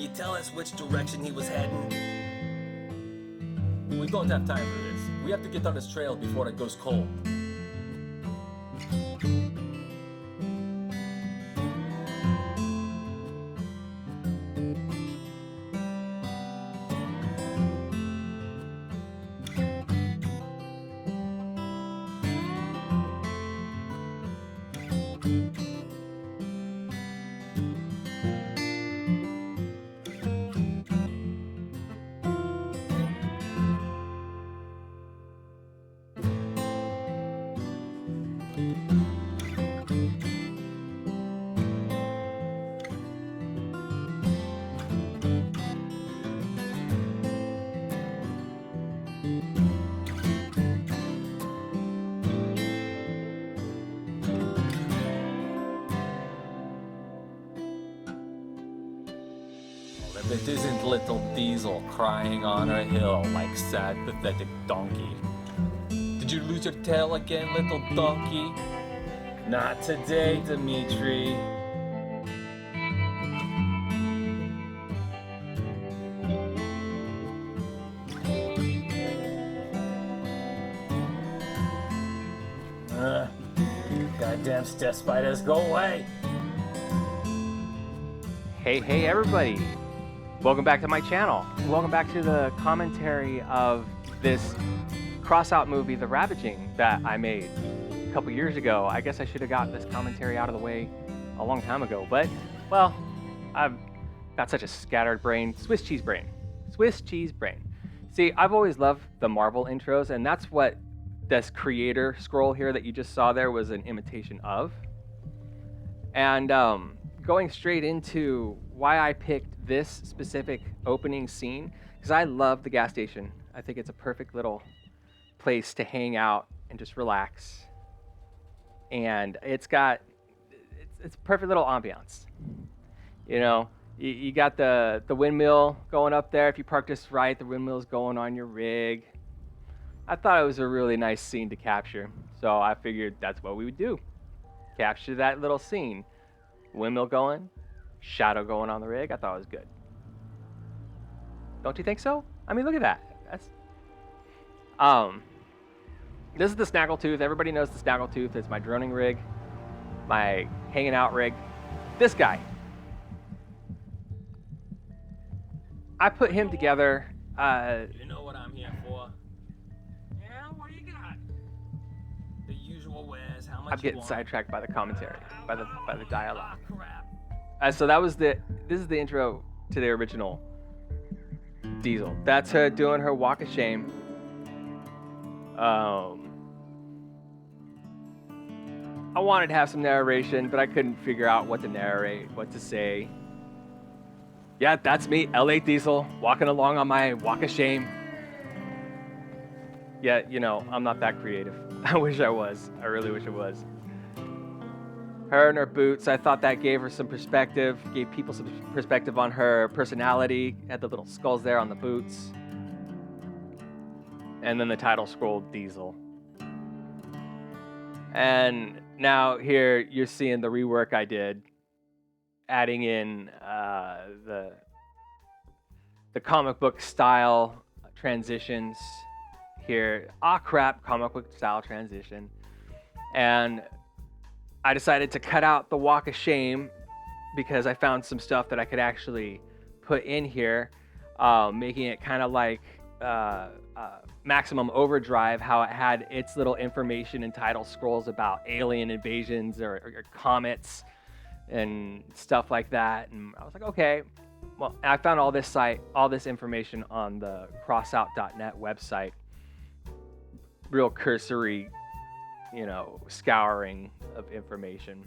you tell us which direction he was heading? We don't have time for this. We have to get on this trail before it goes cold. If it isn't little Diesel crying on a hill like sad, pathetic donkey. Did you lose your tail again, little donkey? Not today, Dimitri. Goddamn step spiders, go away! Hey everybody! Welcome back to my channel. Welcome back to the commentary of this Crossout movie, The Ravaging, that I made a couple years ago. I guess I should have got this commentary out of the way a long time ago, but, well, I've got such a scattered brain. Swiss cheese brain. Swiss cheese brain. See, I've always loved the Marvel intros, and that's what this creator scroll here that you just saw there was an imitation of. And going straight into why I picked this specific opening scene, because I love the gas station. I think it's a perfect little place to hang out and just relax. And it's a perfect little ambiance. You know, you got the windmill going up there. If you park just right, the windmill's going on your rig. I thought it was a really nice scene to capture. So I figured that's what we would do. Capture that little scene. Windmill going, shadow going on the rig. I thought it was good. Don't you think so? I mean, look at that. That's this is the Snaggletooth. Everybody knows the Snaggletooth. It's my droning rig, my hanging out rig. This guy, I put him together. You know what I'm here for? Yeah, what do you got? The usual wares. How much? I'm getting sidetracked by the commentary, by the dialogue. Oh, crap. So this is the intro to the original Diesel. That's her doing her walk of shame. I wanted to have some narration, but I couldn't figure out what to narrate, what to say. Yeah, that's me, LA Diesel, walking along on my walk of shame. Yeah, you know, I'm not that creative. I wish I was. I really wish I was. Her and her boots, I thought that gave her some perspective, gave people some perspective on her personality. Had the little skulls there on the boots. And then the title scroll, Diesel. And now here you're seeing the rework I did, adding in the comic book style transitions here. Ah crap, comic book style transition. And I decided to cut out the walk of shame because I found some stuff that I could actually put in here, making it kind of like Maximum Overdrive, how it had its little information and title scrolls about alien invasions or comets and stuff like that. And I was like, okay, well, I found all this information on the crossout.net website. Real cursory, you know, scouring of information.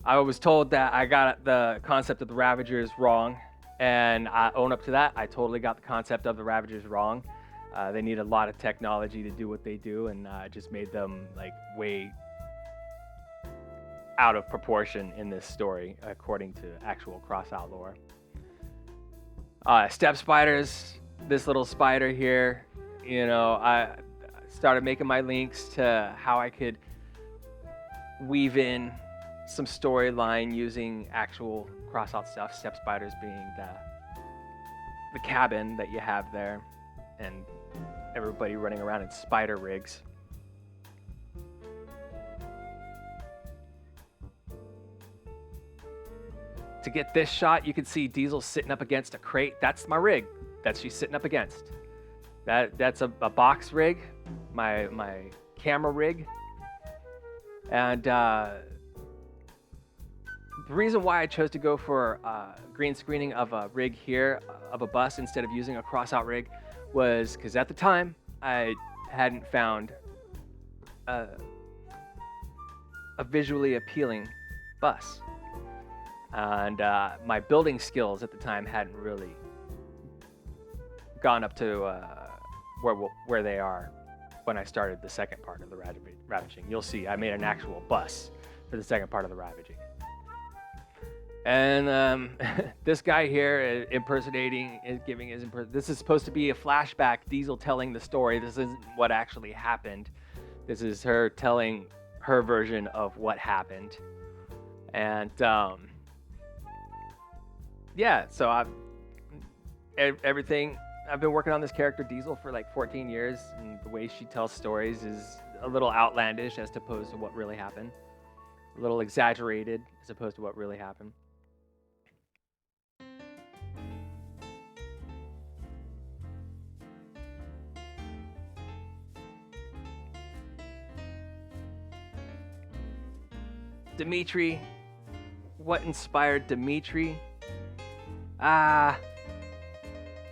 I was told that I got the concept of the Ravagers wrong, and I own up to that. I totally got the concept of the Ravagers wrong. They need a lot of technology to do what they do, and just made them like way out of proportion in this story, according to actual Crossout lore. Step spiders, this little spider here, you know, I started making my links to how I could weave in some storyline using actual Crossout stuff, step spiders being the cabin that you have there, and everybody running around in spider rigs. To get this shot, you can see Diesel sitting up against a crate. That's my rig that she's sitting up against. That's a box rig, my camera rig. And the reason why I chose to go for green screening of a rig here, of a bus, instead of using a Crossout rig, was because at the time I hadn't found a visually appealing bus. And my building skills at the time hadn't really gone up to where they are when I started the second part of the Ravaging. You'll see I made an actual bus for the second part of the Ravaging. And this guy here this is supposed to be a flashback, Diesel telling the story. This isn't what actually happened. This is her telling her version of what happened. And yeah, so everything. I've been working on this character Diesel for like 14 years, and the way she tells stories is a little outlandish as opposed to what really happened. A little exaggerated as opposed to what really happened. Dimitri, what inspired Dimitri?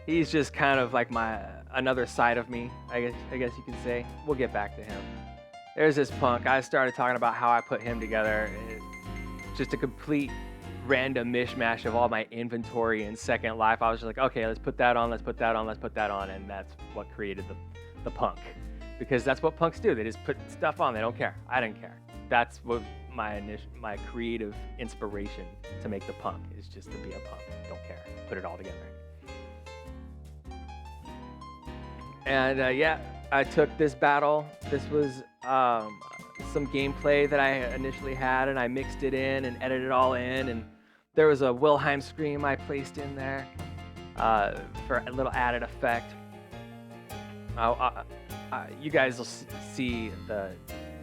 He's just kind of like another side of me, I guess you could say. We'll get back to him. There's this punk. I started talking about how I put him together. Just a complete random mishmash of all my inventory in Second Life. I was just like, okay, let's put that on, let's put that on, let's put that on, and that's what created the punk. Because that's what punks do. They just put stuff on. They don't care. I didn't care. That's what my creative inspiration to make the punk is, just to be a punk. Don't care. Put it all together. And yeah, I took this battle. This was some gameplay that I initially had, and I mixed it in and edited it all in. And there was a Wilhelm scream I placed in there for a little added effect. You guys will see the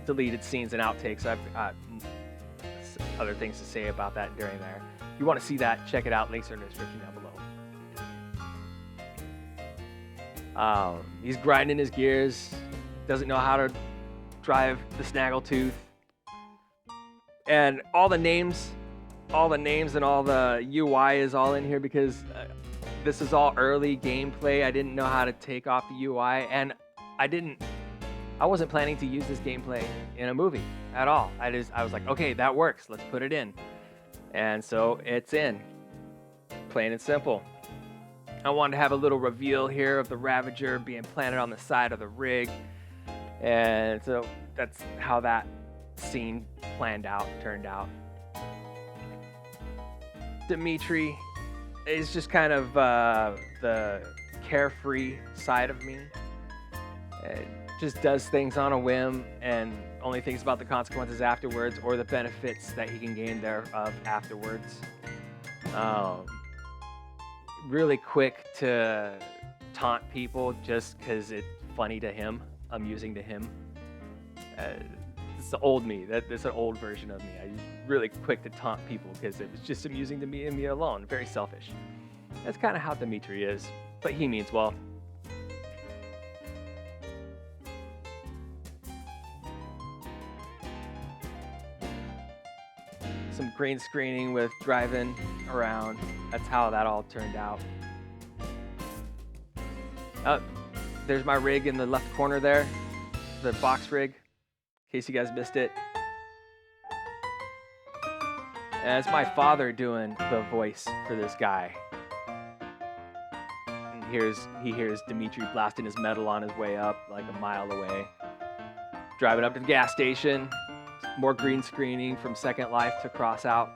deleted scenes and outtakes. I've got other things to say about that during there. If you want to see that, check it out. Links are in the description down below. He's grinding his gears, doesn't know how to drive the Snaggletooth. And all the names and all the UI is all in here because this is all early gameplay. I didn't know how to take off the UI, and I wasn't planning to use this gameplay in a movie at all. I was like, okay, that works. Let's put it in. And so it's in. Plain and simple. I wanted to have a little reveal here of the Ravager being planted on the side of the rig. And so that's how that scene turned out. Dimitri is just kind of the carefree side of me. Just does things on a whim and only thinks about the consequences afterwards or the benefits that he can gain thereof afterwards. Really quick to taunt people just because it's funny to him, amusing to him. It's the old me. That's an old version of me. I'm really quick to taunt people because it was just amusing to me and me alone. Very selfish. That's kind of how Dimitri is, but he means well. Some green screening with driving around. That's how that all turned out. There's my rig in the left corner there, the box rig, in case you guys missed it. And it's my father doing the voice for this guy. And he hears Dimitri blasting his metal on his way up, like a mile away. Driving up to the gas station. More green screening from Second Life to Crossout.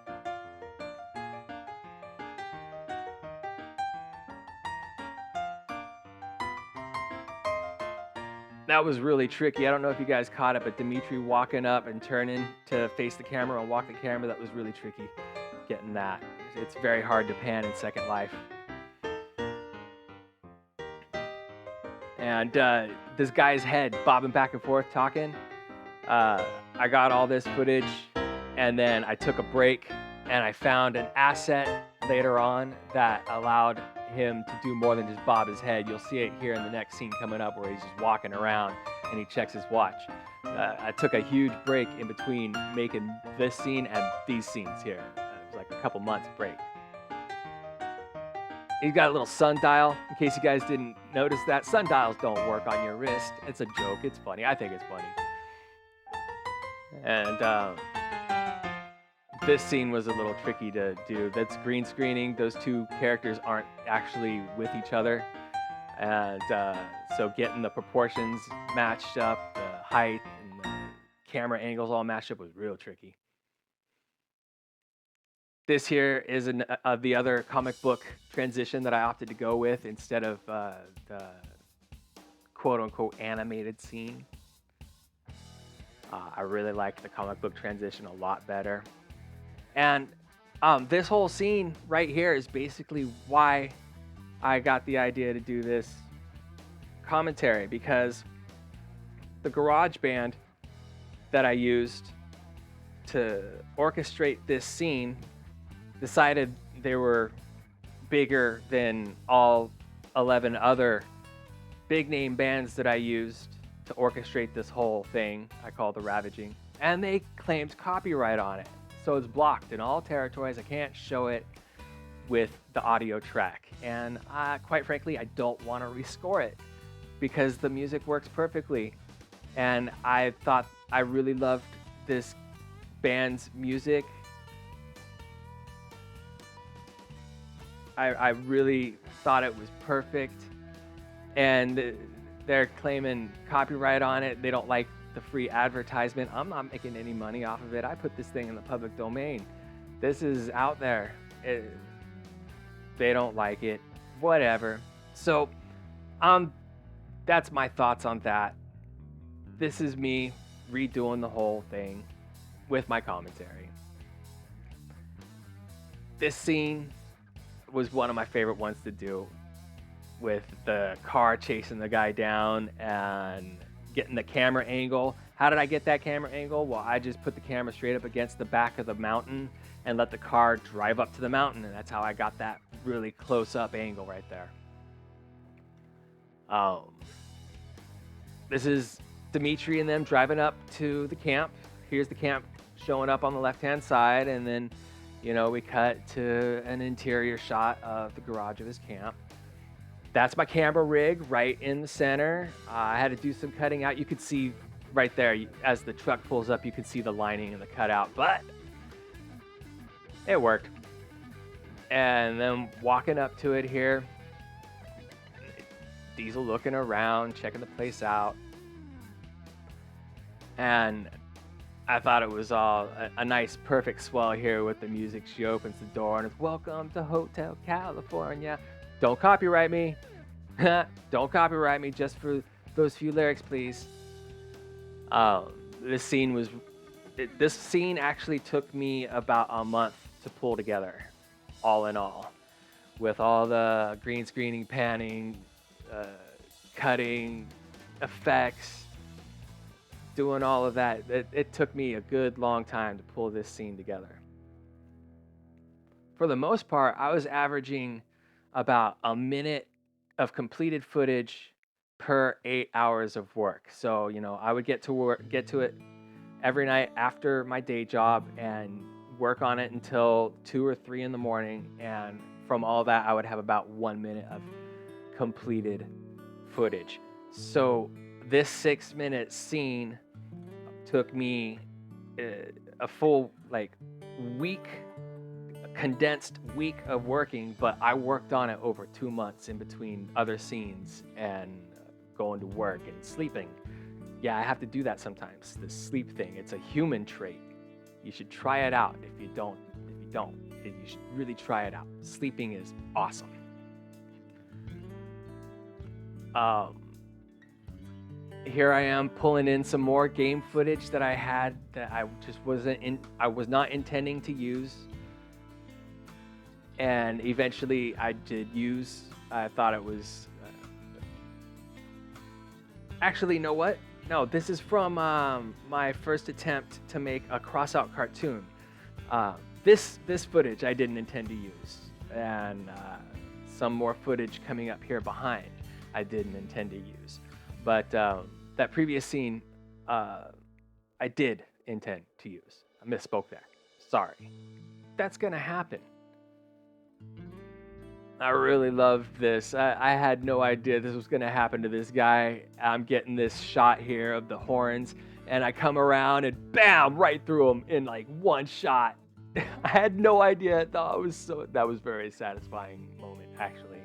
That was really tricky. I don't know if you guys caught it, but Dimitri walking up and turning to face the camera and walk the camera, that was really tricky getting that. It's very hard to pan in Second Life. And this guy's head bobbing back and forth talking. I got all this footage, and then I took a break, and I found an asset later on that allowed him to do more than just bob his head. You'll see it here in the next scene coming up where he's just walking around and he checks his watch. I took a huge break in between making this scene and these scenes here. It was like a couple months break. He's got a little sundial, in case you guys didn't notice that. Sundials don't work on your wrist. It's a joke, it's funny. I think it's funny. And this scene was a little tricky to do. That's green screening. Those two characters aren't actually with each other. And so getting the proportions matched up, the height and the camera angles all matched up was real tricky. This here is the other comic book transition that I opted to go with instead of the quote-unquote animated scene. I really like the comic book transition a lot better. And this whole scene right here is basically why I got the idea to do this commentary, because the garage band that I used to orchestrate this scene decided they were bigger than all 11 other big name bands that I used to orchestrate this whole thing I call the Ravaging, and they claimed copyright on it. So it's blocked in all territories. I can't show it with the audio track. And quite frankly, I don't want to rescore it because the music works perfectly. And I thought I really loved this band's music. I really thought it was perfect. And they're claiming copyright on it. They don't like the free advertisement. I'm not making any money off of it. I put this thing in the public domain. This is out there. They don't like it. Whatever. So, that's my thoughts on that. This is me redoing the whole thing with my commentary. This scene was one of my favorite ones to do, with the car chasing the guy down and getting the camera angle. How did I get that camera angle? Well, I just put the camera straight up against the back of the mountain and let the car drive up to the mountain, and that's how I got that really close-up angle right there. This is Dimitri and them driving up to the camp. Here's the camp showing up on the left-hand side, and then, you know, we cut to an interior shot of the garage of his camp. That's my camera rig right in the center. I had to do some cutting out. You could see right there, as the truck pulls up, you could see the lining and the cutout, but it worked. And then walking up to it here, Diesel looking around, checking the place out. And I thought it was all a nice, perfect swell here with the music. She opens the door and it's "Welcome to Hotel California." Don't copyright me. Don't copyright me, just for those few lyrics, please. This scene actually took me about a month to pull together, all in all, with all the green screening, panning, cutting, effects, doing all of that. It took me a good long time to pull this scene together. For the most part, I was averaging about a minute of completed footage per 8 hours of work. So, you know, I would get to it every night after my day job and work on it until 2 or 3 in the morning. And from all that, I would have about 1 minute of completed footage. So this 6-minute scene took me a full week, condensed week of working, but I worked on it over 2 months in between other scenes and going to work and sleeping. Yeah, I have to do that sometimes, the sleep thing. It's a human trait. You should try it out. If you don't, you should really try it out. Sleeping is awesome. here I am pulling in some more game footage that I had that I just I was not intending to use. And eventually I did use. I thought it was actually, you know what? No, this is from my first attempt to make a Crossout cartoon. This footage I didn't intend to use, and some more footage coming up here behind I didn't intend to use. But that previous scene I did intend to use. I misspoke there. Sorry. That's gonna happen. I really loved this. I had no idea this was going to happen to this guy. I'm getting this shot here of the horns, and I come around and bam, right through him in like one shot. I had no idea. That was very satisfying moment, actually.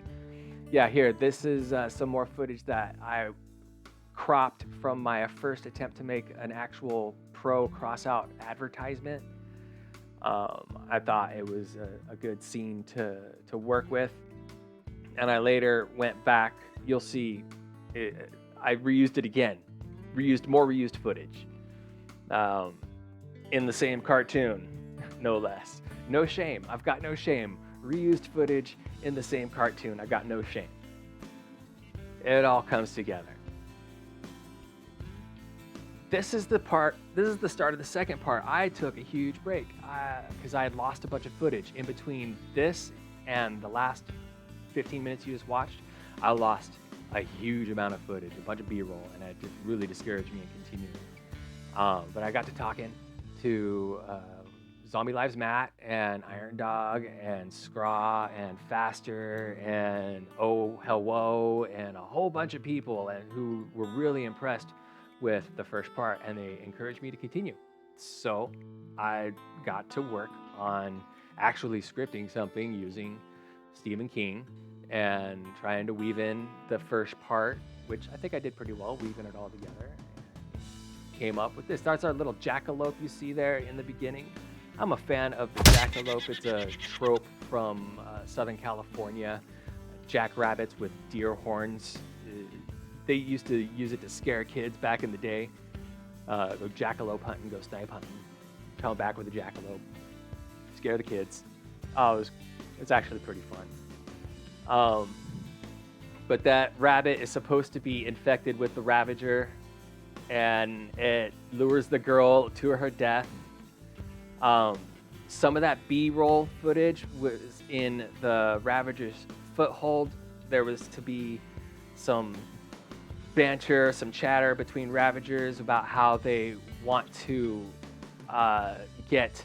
Yeah, here, this is some more footage that I cropped from my first attempt to make an actual pro Crossout advertisement. I thought it was a good scene to work with. And I later went back. You'll see, I reused it again. More reused footage. In the same cartoon, no less. No shame. I've got no shame. Reused footage in the same cartoon. I got no shame. It all comes together. This is the start of the second part. I took a huge break because I had lost a bunch of footage in between this and the last 15 minutes you just watched. I lost a huge amount of footage, a bunch of B-roll, and it just really discouraged me in continuing. But I got to talking to Zombie Lives Matt and Iron Dog and Scraw and Faster and Oh Hell Whoa and a whole bunch of people and who were really impressed with the first part, and they encouraged me to continue. So I got to work on actually scripting something using Stephen King and trying to weave in the first part, which I think I did pretty well, weaving it all together. Came up with this. That's our little jackalope you see there in the beginning. I'm a fan of the jackalope. It's a trope from Southern California. Jackrabbits with deer horns. They used to use it to scare kids back in the day. Go jackalope hunting, go snipe hunting. Come back with a jackalope. Scare the kids. It's actually pretty fun. But that rabbit is supposed to be infected with the Ravager, and it lures the girl to her death. Some of that B-roll footage was in the Ravager's foothold. There was to be some banter, some chatter between Ravagers about how they want to get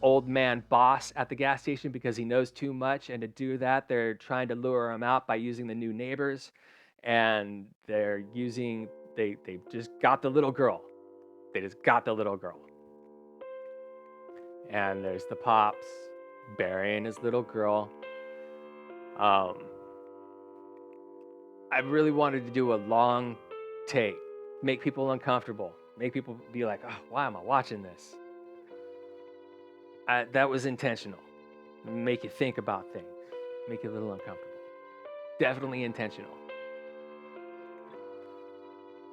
old man boss at the gas station because he knows too much, and to do that they're trying to lure him out by using the new neighbors, and they just got the little girl. And there's the Pops burying his little girl. I really wanted to do a long take, make people uncomfortable, make people be like, oh, why am I watching this? That was intentional. Make you think about things. Make you a little uncomfortable. Definitely intentional.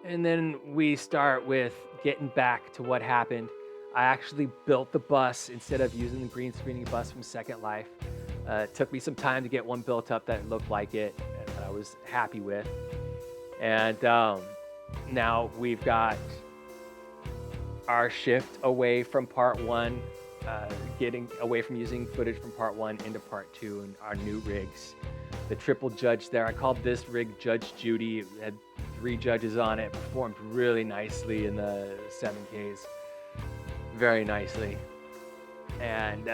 And then we start with getting back to what happened. I actually built the bus instead of using the green screening bus from Second Life. It took me some time to get one built up that looked like it, and that I was happy with. And now we've got our shift away from part one, getting away from using footage from part one into part two and our new rigs. The triple judge there, I called this rig Judge Judy. It had 3 judges on it, performed really nicely in the 7Ks, very nicely. And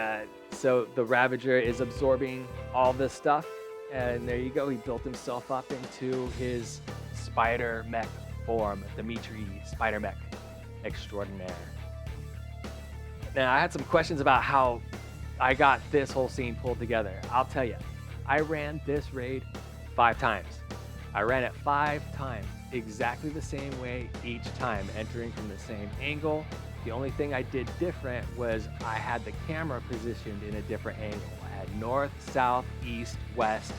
so the Ravager is absorbing all this stuff, and there you go, he built himself up into his spider mech form, Dimitri Spider Mech Extraordinaire. Now, I had some questions about how I got this whole scene pulled together. I'll tell you, I ran this raid 5 times. I ran it 5 times, exactly the same way each time, entering from the same angle. The only thing I did different was I had the camera positioned in a different angle. I had north, south, east, west,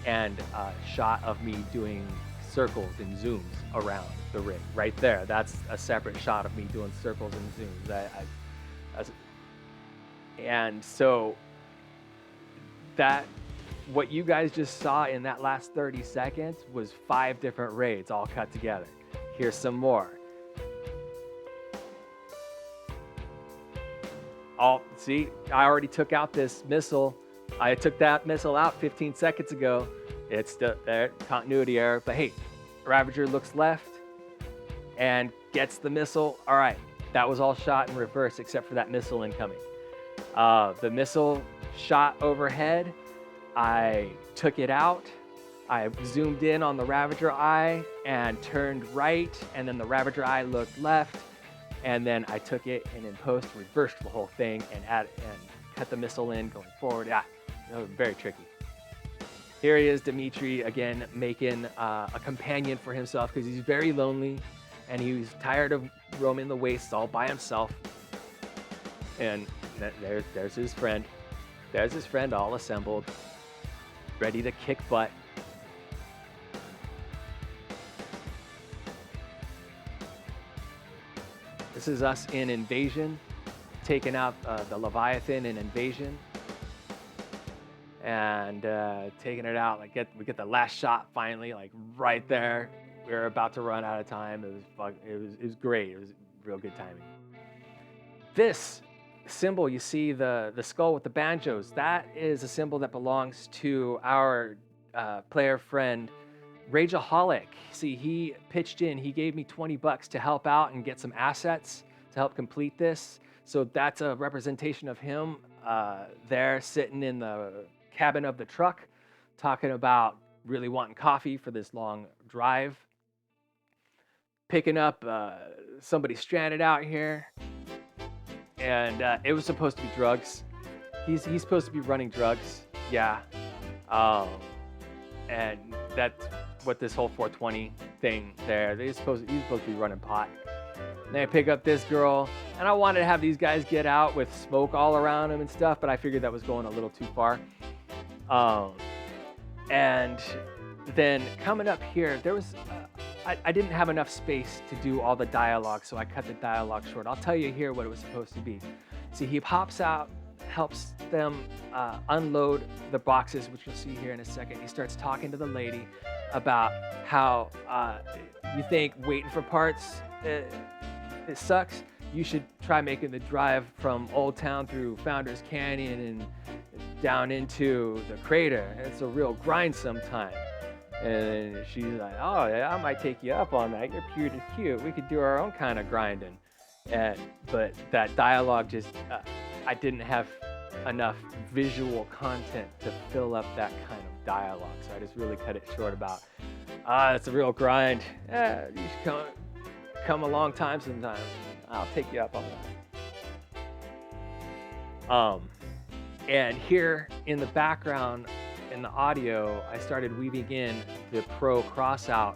and a shot of me doing circles and zooms around the rig. Right there, that's a separate shot of me doing circles and zooms. And so that, what you guys just saw in that last 30 seconds was 5 different raids all cut together. Here's some more. See, I already took out this missile. I took that missile out 15 seconds ago. It's there, continuity error. But hey, Ravager looks left and gets the missile. All right, that was all shot in reverse except for that missile incoming. The missile shot overhead. I took it out. I zoomed in on the Ravager eye and turned right, and then the Ravager eye looked left. And then I took it and in post reversed the whole thing and cut the missile in going forward. Yeah, that was very tricky. Here he is, Dimitri, again, making a companion for himself because he's very lonely and he was tired of roaming the wastes all by himself. And there's his friend. There's his friend all assembled, ready to kick butt. This is us in Invasion, taking out the Leviathan in Invasion, and taking it out. Like we get the last shot finally, like right there. We were about to run out of time. It was great. It was real good timing. This symbol, you see the skull with the banjos. That is a symbol that belongs to our player friend. Rageaholic. See, he pitched in. He gave me $20 to help out and get some assets to help complete this. So that's a representation of him there sitting in the cabin of the truck, talking about really wanting coffee for this long drive. Picking up somebody stranded out here. And it was supposed to be drugs. He's supposed to be running drugs. Yeah. And that's what this whole 420 thing there. He's supposed to be running pot. And then I pick up this girl, and I wanted to have these guys get out with smoke all around them and stuff, but I figured that was going a little too far. And then coming up here, there was I didn't have enough space to do all the dialogue, so I cut the dialogue short. I'll tell you here what it was supposed to be. See, he pops out, helps them unload the boxes, which you'll see here in a second. He starts talking to the lady about how you think waiting for parts it sucks. You should try making the drive from Old Town through Founders Canyon and down into the crater. It's a real grind sometime. And she's like, oh, yeah, I might take you up on that. You're cute. We could do our own kind of grinding. But that dialogue just, I didn't have enough visual content to fill up that kind of dialogue. So I just really cut it short about, it's a real grind. You should come a long time sometime. I'll take you up on that. And here in the background, in the audio, I started weaving in the Pro Crossout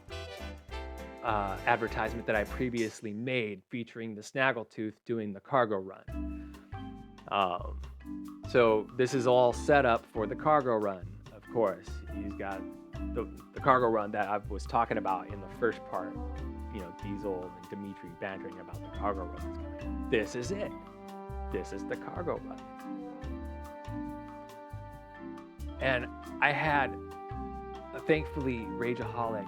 advertisement that I previously made featuring the Snaggletooth doing the cargo run. So this is all set up for the cargo run, of course. He's got the cargo run that I was talking about in the first part, Diesel and Dimitri bantering about the cargo run. This is it. This is the cargo run. And I had, thankfully, Rageaholic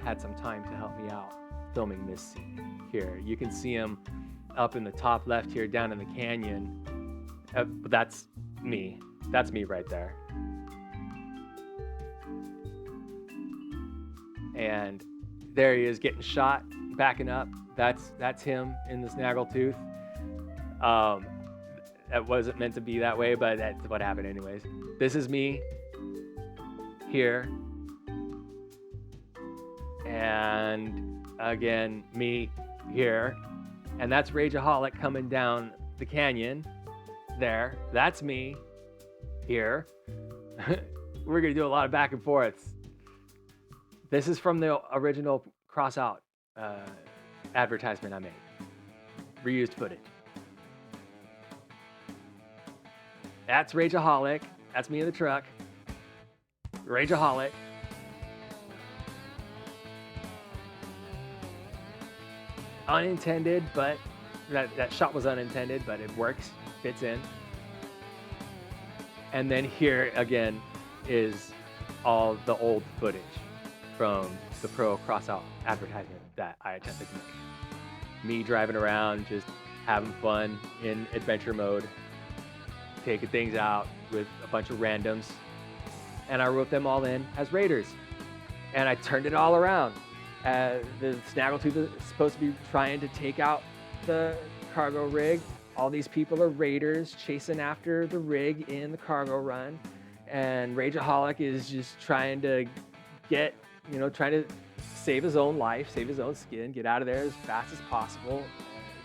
had some time to help me out filming this scene here. You can see him up in the top left here, down in the canyon. That's me. That's me right there. And there he is getting shot, backing up. That's him in the Snaggletooth. That wasn't meant to be that way, but that's what happened anyways. This is me here. And again, me here. And that's Rageaholic coming down the canyon there. That's me here. We're going to do a lot of back and forths. This is from the original Crossout advertisement I made. Reused footage. That's Rageaholic. That's me in the truck. Rageaholic. unintended, but that shot was unintended, but it works, fits in. And then here again is all the old footage from the Pro Crossout advertisement that I attempted to make. Me driving around, just having fun in adventure mode, taking things out with a bunch of randoms. And I wrote them all in as raiders. And I turned it all around. The Snaggletooth is supposed to be trying to take out the cargo rig. All these people are raiders chasing after the rig in the cargo run. And Rageaholic is just trying to trying to save his own life, save his own skin, get out of there as fast as possible,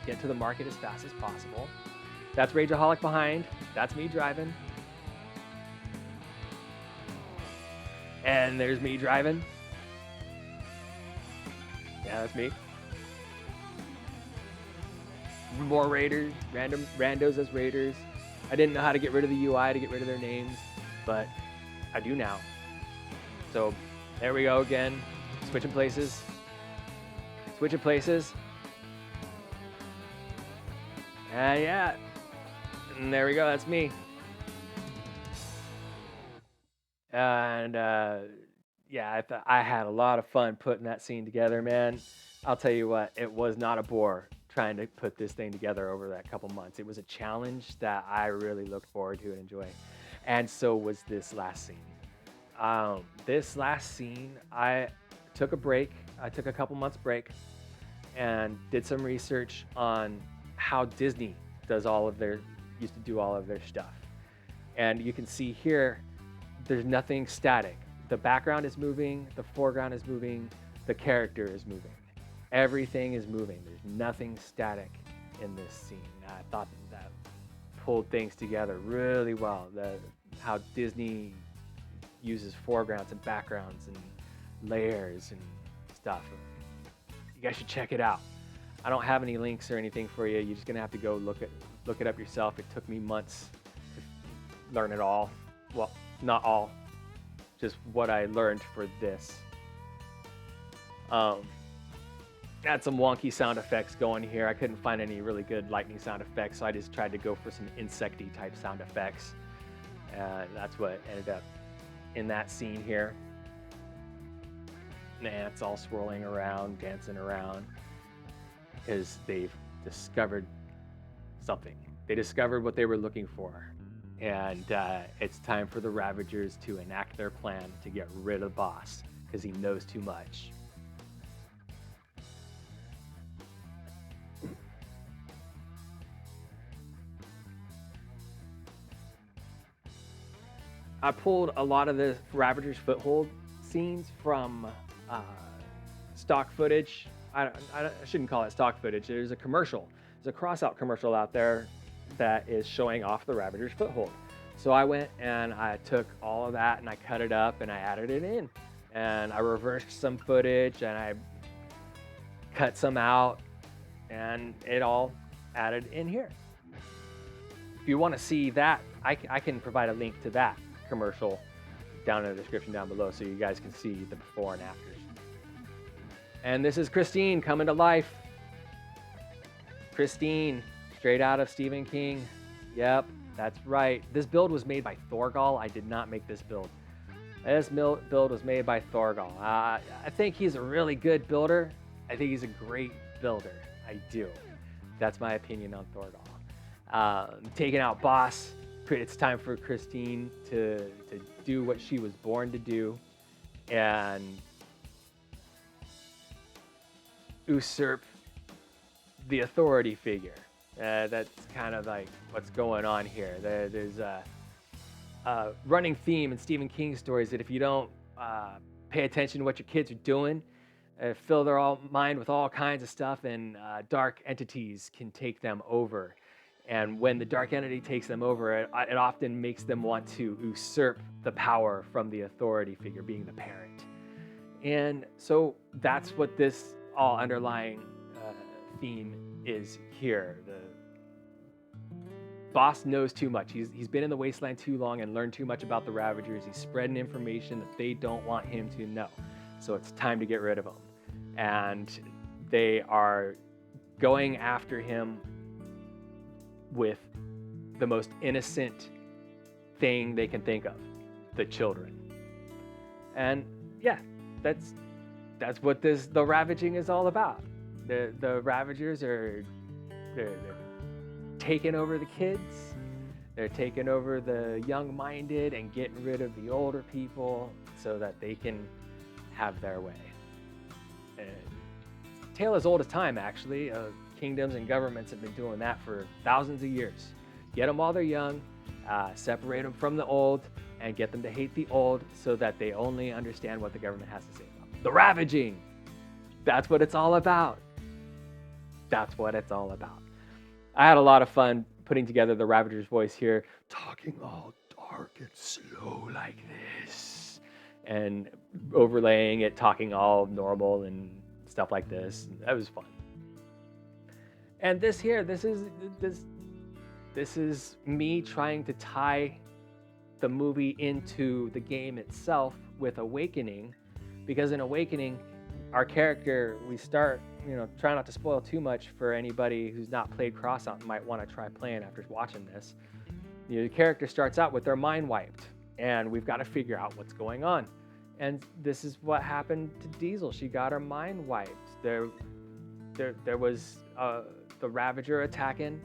get to the market as fast as possible. That's Rageaholic behind. That's me driving. And there's me driving. Yeah, that's me. More raiders, randos as raiders. I didn't know how to get rid of the UI to get rid of their names, but I do now. So there we go again, switching places. Yeah, and there we go, that's me. And yeah, I had a lot of fun putting that scene together, man. I'll tell you what, it was not a bore trying to put this thing together over that couple months. It was a challenge that I really looked forward to and enjoy. And so was this last scene. This last scene, I took a break. I took a couple months break and did some research on how Disney used to do all of their stuff. And you can see here, there's nothing static. The background is moving, the foreground is moving, the character is moving. Everything is moving. There's nothing static in this scene. I thought that pulled things together really well. How Disney uses foregrounds and backgrounds and layers and stuff. You guys should check it out. I don't have any links or anything for you. You're just gonna have to go look it up yourself. It took me months to learn it all. Well, not all, just what I learned for this. Had some wonky sound effects going here. I couldn't find any really good lightning sound effects, so I just tried to go for some insecty type sound effects. And that's what ended up in that scene here. Ants all swirling around, dancing around, because they've discovered something. They discovered what they were looking for. And it's time for the Ravagers to enact their plan to get rid of the boss, because he knows too much. I pulled a lot of the Ravagers foothold scenes from stock footage. I shouldn't call it stock footage. There's a commercial. There's a Crossout commercial out there that is showing off the Ravagers foothold. So I went and I took all of that and I cut it up and I added it in. And I reversed some footage and I cut some out and it all added in here. If you want to see that, I can provide a link to that commercial down in the description down below so you guys can see the before and afters. And this is Christine coming to life. Christine, straight out of Stephen King. Yep, that's right. This build was made by Thorgal. I did not make this build. This build was made by Thorgal. I think he's a really good builder. I think he's a great builder. I do. That's my opinion on Thorgal. Taking out boss. It's time for Christine to do what she was born to do and usurp the authority figure. That's kind of like what's going on here. There's a running theme in Stephen King stories that if you don't pay attention to what your kids are doing, fill their mind with all kinds of stuff, and dark entities can take them over. And when the dark entity takes them over, it often makes them want to usurp the power from the authority figure, being the parent. And so that's what this all underlying theme is here. The boss knows too much. He's been in the wasteland too long and learned too much about the Ravagers. He's spreading information that they don't want him to know. So it's time to get rid of him. And they are going after him with the most innocent thing they can think of, the children. And yeah, that's what the Ravaging is all about. The Ravagers are they're taking over the kids. They're taking over the young-minded and getting rid of the older people so that they can have their way. And it's a tale as old as time, actually. Kingdoms and governments have been doing that for thousands of years. Get them while they're young, separate them from the old, and get them to hate the old so that they only understand what the government has to say about them. The Ravaging! That's what it's all about. That's what it's all about. I had a lot of fun putting together the Ravager's voice here, talking all dark and slow like this, and overlaying it, talking all normal and stuff like this. That was fun. And this is me trying to tie the movie into the game itself with Awakening, because in Awakening, our character, we start, try not to spoil too much for anybody who's not played Crossout and might want to try playing after watching this. The character starts out with their mind wiped, and we've got to figure out what's going on. And this is what happened to Diesel. She got her mind wiped. There was the Ravager attacking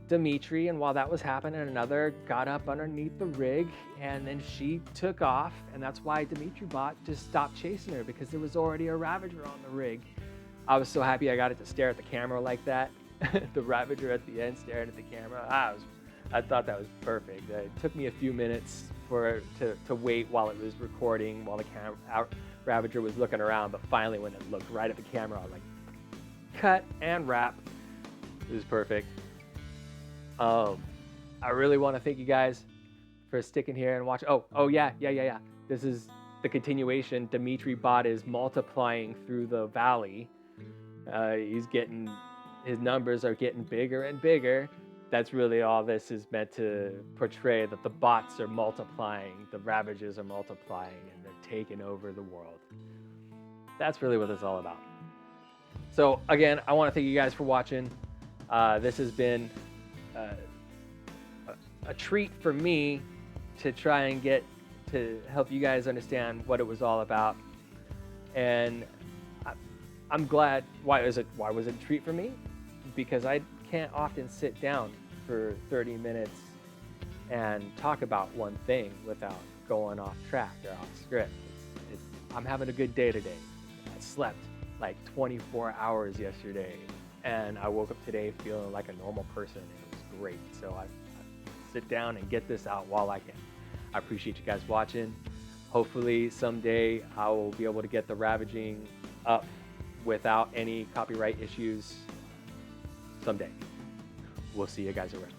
Dimitri, and while that was happening, another got up underneath the rig, and then she took off, and that's why Dimitri Bot just stopped chasing her, because there was already a Ravager on the rig. I was so happy I got it to stare at the camera like that. The Ravager at the end staring at the camera. I thought that was perfect. It took me a few minutes to wait while it was recording, while the Ravager was looking around, but finally when it looked right at the camera, I was like, cut and wrap. It was perfect. I really want to thank you guys for sticking here and watching. Oh yeah. This is the continuation. Dimitri Bot is multiplying through the valley. His numbers are getting bigger and bigger. That's really all this is meant to portray, that the bots are multiplying, the Ravagers are multiplying, and they're taking over the world. That's really what it's all about. So again, I want to thank you guys for watching. This has been a treat for me to try and get to help you guys understand what it was all about. And I'm glad. Why was it a treat for me? Because I can't often sit down for 30 minutes and talk about one thing without going off track or off script. I'm having a good day today. I slept like 24 hours yesterday, and I woke up today feeling like a normal person. It was great. So I sit down and get this out while I can. I appreciate you guys watching. Hopefully someday I will be able to get the Ravaging up without any copyright issues someday. We'll see you guys around.